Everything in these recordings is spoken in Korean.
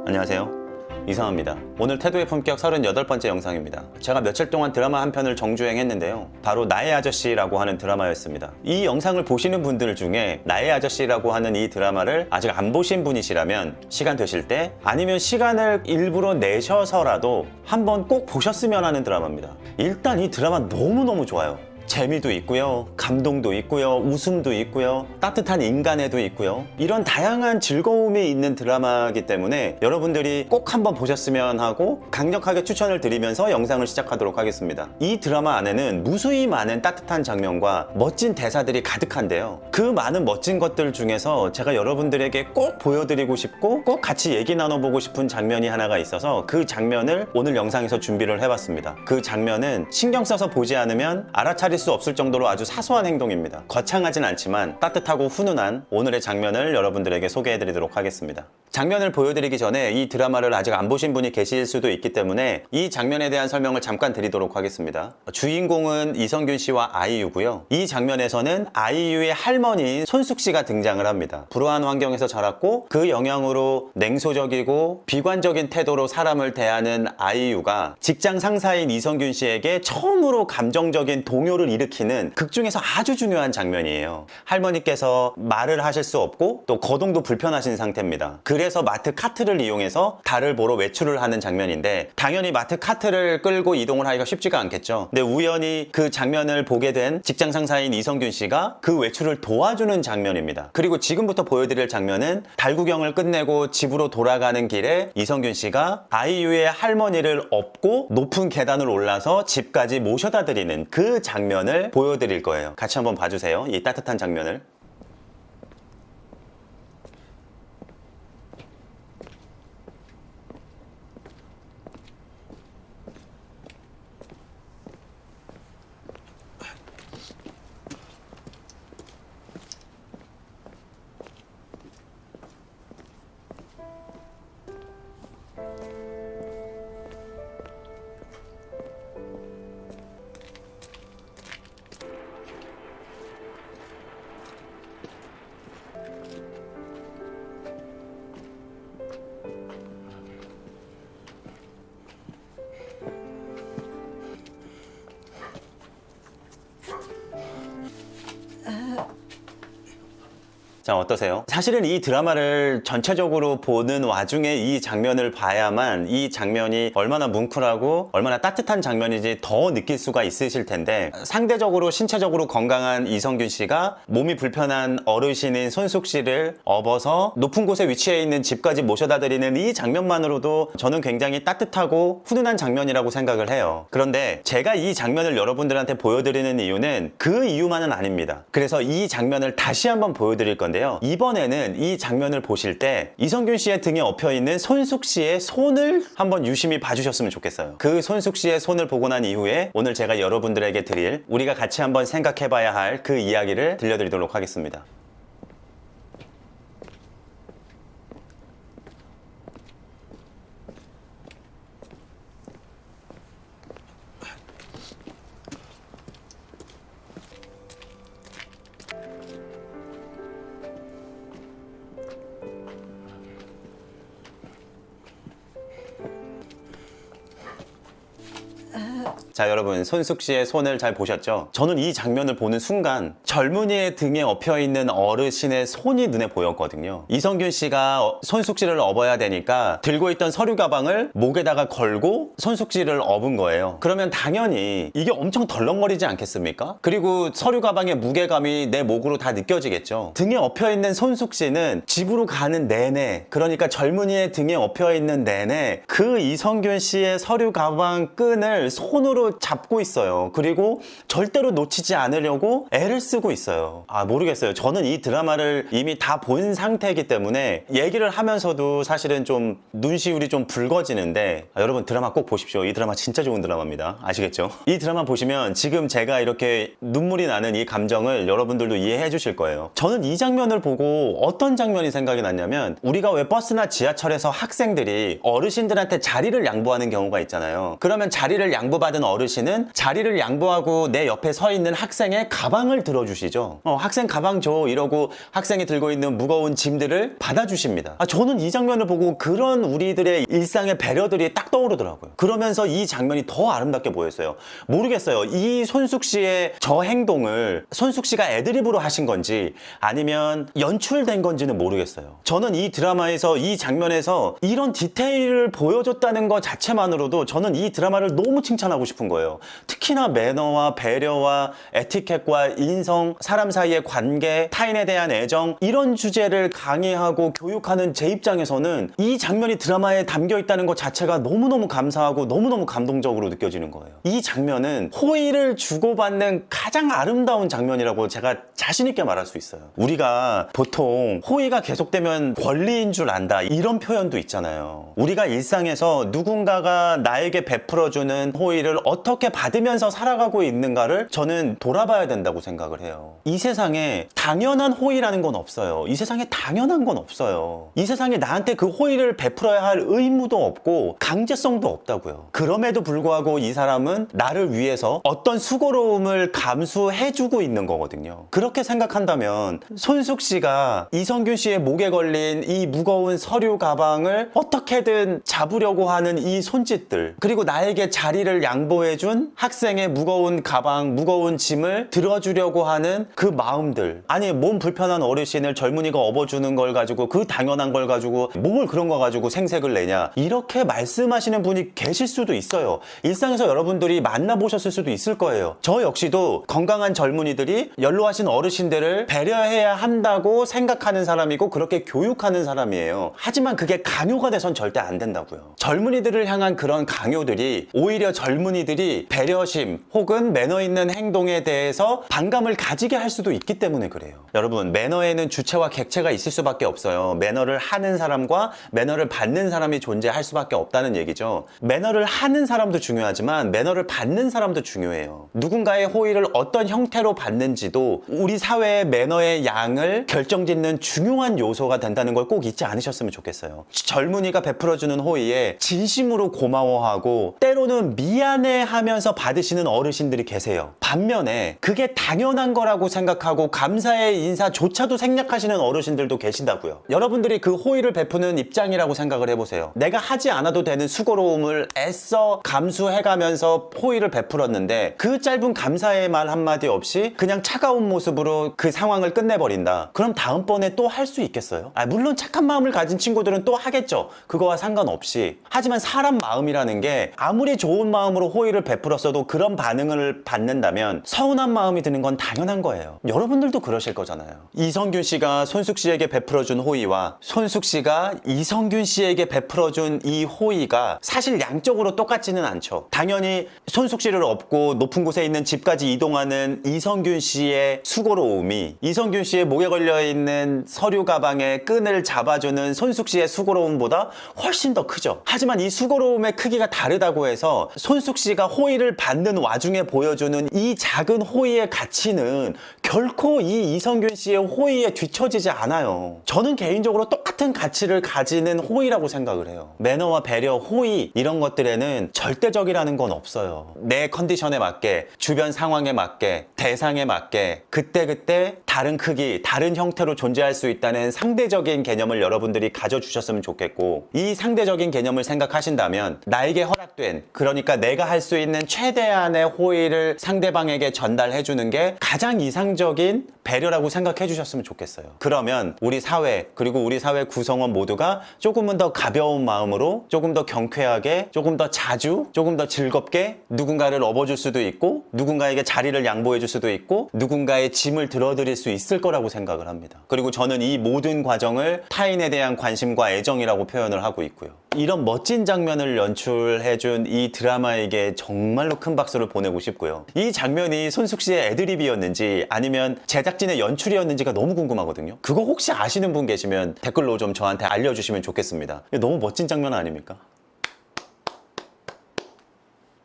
안녕하세요, 이상합니다. 오늘 태도의 품격 38번째 영상입니다. 제가 며칠 동안 드라마 한 편을 정주행했는데요, 바로 나의 아저씨라고 하는 드라마였습니다. 이 영상을 보시는 분들 중에 나의 아저씨라고 하는 이 드라마를 아직 안 보신 분이시라면 시간 되실 때, 아니면 시간을 일부러 내셔서라도 한번 꼭 보셨으면 하는 드라마입니다. 일단 이 드라마 너무너무 좋아요. 재미도 있고요, 감동도 있고요, 웃음도 있고요, 따뜻한 인간애도 있고요, 이런 다양한 즐거움이 있는 드라마이기 때문에 여러분들이 꼭 한번 보셨으면 하고 강력하게 추천을 드리면서 영상을 시작하도록 하겠습니다. 이 드라마 안에는 무수히 많은 따뜻한 장면과 멋진 대사들이 가득한데요, 그 많은 멋진 것들 중에서 제가 여러분들에게 꼭 보여드리고 싶고 꼭 같이 얘기 나눠보고 싶은 장면이 하나가 있어서 그 장면을 오늘 영상에서 준비를 해봤습니다. 그 장면은 신경 써서 보지 않으면 알아차릴 수 없을 정도로 아주 사소한 행동입니다. 거창하진 않지만 따뜻하고 훈훈한 오늘의 장면을 여러분들에게 소개해드리도록 하겠습니다. 장면을 보여드리기 전에 이 드라마를 아직 안 보신 분이 계실 수도 있기 때문에 이 장면에 대한 설명을 잠깐 드리도록 하겠습니다. 주인공은 이성균 씨와 아이유고요. 이 장면에서는 아이유의 할머니인 손숙 씨가 등장을 합니다. 불우한 환경에서 자랐고 그 영향으로 냉소적이고 비관적인 태도로 사람을 대하는 아이유가 직장 상사인 이성균 씨에게 처음으로 감정적인 동요를 일으키는 극 중에서 아주 중요한 장면이에요. 할머니께서 말을 하실 수 없고 또 거동도 불편하신 상태입니다. 그래서 마트 카트를 이용해서 달을 보러 외출을 하는 장면인데, 당연히 마트 카트를 끌고 이동을 하기가 쉽지가 않겠죠. 근데 우연히 그 장면을 보게 된 직장 상사인 이성균 씨가 그 외출을 도와주는 장면입니다. 그리고 지금부터 보여드릴 장면은 달 구경을 끝내고 집으로 돌아가는 길에 이성균 씨가 아이유의 할머니를 업고 높은 계단을 올라서 집까지 모셔다 드리는 그 장면을 보여드릴 거예요. 같이 한번 봐주세요, 이 따뜻한 장면을. 자, 어떠세요? 사실은 이 드라마를 전체적으로 보는 와중에 이 장면을 봐야만 이 장면이 얼마나 뭉클하고 얼마나 따뜻한 장면인지 더 느낄 수가 있으실 텐데, 상대적으로 신체적으로 건강한 이성균 씨가 몸이 불편한 어르신인 손숙 씨를 업어서 높은 곳에 위치해 있는 집까지 모셔다 드리는 이 장면만으로도 저는 굉장히 따뜻하고 훈훈한 장면이라고 생각을 해요. 그런데 제가 이 장면을 여러분들한테 보여드리는 이유는 그 이유만은 아닙니다. 그래서 이 장면을 다시 한번 보여드릴 건데, 이번에는 이 장면을 보실 때 이성균 씨의 등에 엎여있는 손숙 씨의 손을 한번 유심히 봐주셨으면 좋겠어요. 그 손숙 씨의 손을 보고 난 이후에 오늘 제가 여러분들에게 드릴, 우리가 같이 한번 생각해봐야 할 그 이야기를 들려드리도록 하겠습니다. 자, 여러분, 손숙 씨의 손을 잘 보셨죠? 저는 이 장면을 보는 순간 젊은이의 등에 엎여있는 어르신의 손이 눈에 보였거든요. 이성균 씨가 손숙 씨를 업어야 되니까 들고 있던 서류 가방을 목에다가 걸고 손숙 씨를 업은 거예요. 그러면 당연히 이게 엄청 덜렁거리지 않겠습니까? 그리고 서류 가방의 무게감이 내 목으로 다 느껴지겠죠. 등에 엎여있는 손숙 씨는 집으로 가는 내내, 그러니까 젊은이의 등에 엎여있는 내내 그 이성균 씨의 서류 가방 끈을 손으로 잡고 있어요. 그리고 절대로 놓치지 않으려고 애를 쓰고 있어요. 모르겠어요. 저는 이 드라마를 이미 다 본 상태이기 때문에 얘기를 하면서도 사실은 좀 눈시울이 좀 붉어지는데, 여러분 드라마 꼭 보십시오. 이 드라마 진짜 좋은 드라마입니다. 아시겠죠? 이 드라마 보시면 지금 제가 이렇게 눈물이 나는 이 감정을 여러분들도 이해해 주실 거예요. 저는 이 장면을 보고 어떤 장면이 생각이 났냐면, 우리가 왜 버스나 지하철에서 학생들이 어르신들한테 자리를 양보하는 경우가 있잖아요. 그러면 자리를 양보받은 어르신은 자리를 양보하고 내 옆에 서 있는 학생의 가방을 들어주시죠. 학생 가방 줘 이러고 학생이 들고 있는 무거운 짐들을 받아주십니다. 저는 이 장면을 보고 그런 우리들의 일상의 배려들이 딱 떠오르더라고요. 그러면서 이 장면이 더 아름답게 보였어요. 모르겠어요. 이 손숙 씨의 저 행동을 손숙 씨가 애드립으로 하신 건지 아니면 연출된 건지는 모르겠어요. 저는 이 드라마에서 이 장면에서 이런 디테일을 보여줬다는 것 자체만으로도 저는 이 드라마를 너무 칭찬하고 싶은 거예요. 특히나 매너와 배려와 에티켓과 인성, 사람 사이의 관계, 타인에 대한 애정 이런 주제를 강의하고 교육하는 제 입장에서는 이 장면이 드라마에 담겨 있다는 것 자체가 너무너무 감사하고 너무너무 감동적으로 느껴지는 거예요. 이 장면은 호의를 주고받는 가장 아름다운 장면이라고 제가 자신 있게 말할 수 있어요. 우리가 보통 호의가 계속되면 권리인 줄 안다 이런 표현도 있잖아요. 우리가 일상에서 누군가가 나에게 베풀어주는 호의를 어떻게 받으면서 살아가고 있는가를 저는 돌아봐야 된다고 생각을 해요. 이 세상에 당연한 호의라는 건 없어요. 이 세상에 당연한 건 없어요. 이 세상에 나한테 그 호의를 베풀어야 할 의무도 없고 강제성도 없다고요. 그럼에도 불구하고 이 사람은 나를 위해서 어떤 수고로움을 감수해주고 있는 거거든요. 그렇게 생각한다면 손숙 씨가 이성균 씨의 목에 걸린 이 무거운 서류 가방을 어떻게든 잡으려고 하는 이 손짓들, 그리고 나에게 자리를 양보해준 학생의 무거운 가방, 무거운 짐을 들어주려고 하는 그 마음들, 아니 몸 불편한 어르신을 젊은이가 업어주는 걸 가지고 그 당연한 걸 가지고 뭘 그런 거 가지고 생색을 내냐 이렇게 말씀하시는 분이 계실 수도 있어요. 일상에서 여러분들이 만나보셨을 수도 있을 거예요. 저 역시도 건강한 젊은이들이 연로하신 어르신들을 배려해야 한다고 생각하는 사람이고 그렇게 교육하는 사람이에요. 하지만 그게 강요가 돼선 절대 안 된다고요. 젊은이들을 향한 그런 강요들이 오히려 젊은이들이 배려심 혹은 매너 있는 행동에 대해서 반감을 가지게 할 수도 있기 때문에 그래요. 여러분, 매너에는 주체와 객체가 있을 수밖에 없어요. 매너를 하는 사람과 매너를 받는 사람이 존재할 수밖에 없다는 얘기죠. 매너를 하는 사람도 중요하지만 매너를 받는 사람도 중요해요. 누군가의 호의를 어떤 형태로 받는지도 우리 사회의 매너의 양을 결정짓는 중요한 요소가 된다는 걸 꼭 잊지 않으셨으면 좋겠어요. 젊은이가 베풀어주는 호의에 진심으로 고마워하고 때로는 미안해하면서 받으시는 어르신들이 계세요. 반면에 그게 당연한 거라고 생각하고 감사의 인사조차도 생략하시는 어르신들도 계신다고요. 여러분들이 그 호의를 베푸는 입장이라고 생각을 해보세요. 내가 하지 않아도 되는 수고로움을 애써 감수해가면서 호의를 베풀었는데 그 짧은 감사의 말 한마디 없이 그냥 차가운 모습으로 그 상황을 끝내버린다. 그럼 다음번에 또 할 수 있겠어요? 물론 착한 마음을 가진 친구들은 또 하겠죠. 그거와 상관없이. 하지만 사람 마음이라는 게 아무리 좋은 마음으로 호의를 베풀었어도 그런 반응을 받는다면 서운한 마음이 드는 건 당연한 거예요. 여러분들도 그러실 거잖아요. 이성균 씨가 손숙 씨에게 베풀어준 호의와 손숙 씨가 이성균 씨에게 베풀어준 이 호의가 사실 양쪽으로 똑같지는 않죠. 당연히 손숙 씨를 업고 높은 곳에 있는 집까지 이동하는 이성균 씨의 수고로움이 이성균 씨의 목에 걸려있는 서류 가방의 끈을 잡아주는 손숙 씨의 수고로움보다 훨씬 더 크죠. 하지만 이 수고로움의 크기가 다르다고 해서 손숙 씨가 호의를 받는 와중에 보여주는 이 작은 호의의 가치는 결코 이 이성균 씨의 호의에 뒤처지지 않아요. 저는 개인적으로 똑같은 가치를 가지는 호의라고 생각을 해요. 매너와 배려, 호의 이런 것들에는 절대적이라는 건 없어요. 내 컨디션에 맞게, 주변 상황에 맞게, 대상에 맞게 그때그때 다른 크기, 다른 형태로 존재할 수 있다는 상대적인 개념을 여러분들이 가져주셨으면 좋겠고, 이 상대적인 개념을 생각하신다면 나에게 허락된, 그러니까 내가 할 수 있는 최대한의 호의를 상대방에게 전달해주는 게 가장 이상적인 배려라고 생각해 주셨으면 좋겠어요. 그러면 우리 사회, 그리고 우리 사회 구성원 모두가 조금은 더 가벼운 마음으로, 조금 더 경쾌하게, 조금 더 자주, 조금 더 즐겁게 누군가를 업어줄 수도 있고, 누군가에게 자리를 양보해 줄 수도 있고, 누군가의 짐을 들어드릴 수 있을 거라고 생각을 합니다. 그리고 저는 이 모든 과정을 타인에 대한 관심과 애정이라고 표현을 하고 있고요. 이런 멋진 장면을 연출해준 이 드라마에게 정말로 큰 박수를 보내고 싶고요. 이 장면이 손숙 씨의 애드립이었는지 아니면 제작진의 연출이었는지가 너무 궁금하거든요. 그거 혹시 아시는 분 계시면 댓글로 좀 저한테 알려주시면 좋겠습니다. 너무 멋진 장면 아닙니까?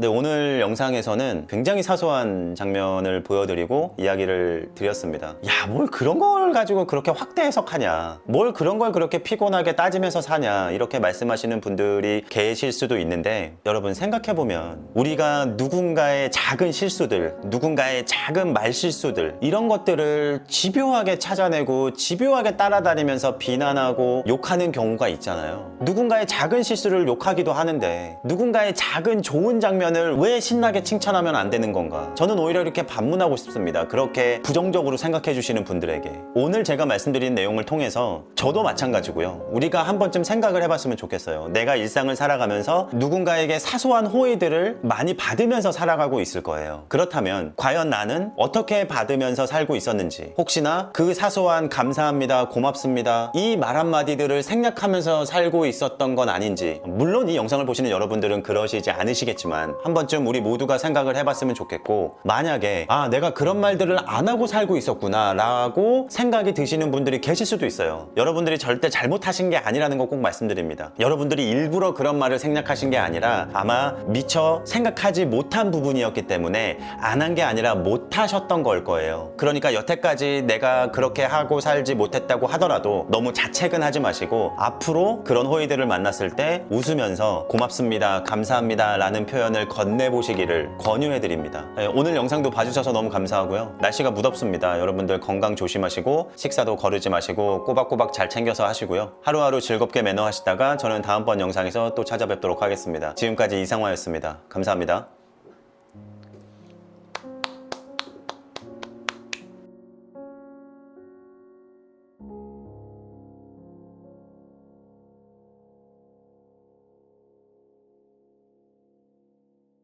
근데 오늘 영상에서는 굉장히 사소한 장면을 보여드리고 이야기를 드렸습니다. 야, 뭘 그런 걸 가지고 그렇게 확대 해석하냐, 뭘 그런 걸 그렇게 피곤하게 따지면서 사냐, 이렇게 말씀하시는 분들이 계실 수도 있는데, 여러분 생각해보면 우리가 누군가의 작은 실수들, 누군가의 작은 말실수들, 이런 것들을 집요하게 찾아내고 집요하게 따라다니면서 비난하고 욕하는 경우가 있잖아요. 누군가의 작은 실수를 욕하기도 하는데 누군가의 작은 좋은 장면을 왜 신나게 칭찬하면 안 되는 건가? 저는 오히려 이렇게 반문하고 싶습니다. 그렇게 부정적으로 생각해 주시는 분들에게. 오늘 제가 말씀드린 내용을 통해서 저도 마찬가지고요. 우리가 한 번쯤 생각을 해봤으면 좋겠어요. 내가 일상을 살아가면서 누군가에게 사소한 호의들을 많이 받으면서 살아가고 있을 거예요. 그렇다면 과연 나는 어떻게 받으면서 살고 있었는지, 혹시나 그 사소한 감사합니다, 고맙습니다, 이 말 한마디들을 생략하면서 살고 있었던 건 아닌지. 물론 이 영상을 보시는 여러분들은 그러시지 않으시겠지만 한 번쯤 우리 모두가 생각을 해봤으면 좋겠고, 만약에 내가 그런 말들을 안 하고 살고 있었구나 라고 생각이 드시는 분들이 계실 수도 있어요. 여러분들이 절대 잘못하신 게 아니라는 거 꼭 말씀드립니다. 여러분들이 일부러 그런 말을 생략하신 게 아니라 아마 미처 생각하지 못한 부분이었기 때문에 안 한 게 아니라 못 하셨던 걸 거예요. 그러니까 여태까지 내가 그렇게 하고 살지 못했다고 하더라도 너무 자책은 하지 마시고, 앞으로 그런 호의들을 만났을 때 웃으면서 고맙습니다, 감사합니다 라는 표현을 건네보시기를 권유해드립니다. 오늘 영상도 봐주셔서 너무 감사하고요. 날씨가 무덥습니다. 여러분들 건강 조심하시고 식사도 거르지 마시고 꼬박꼬박 잘 챙겨서 하시고요. 하루하루 즐겁게 매너하시다가 저는 다음번 영상에서 또 찾아뵙도록 하겠습니다. 지금까지 이상화였습니다. 감사합니다.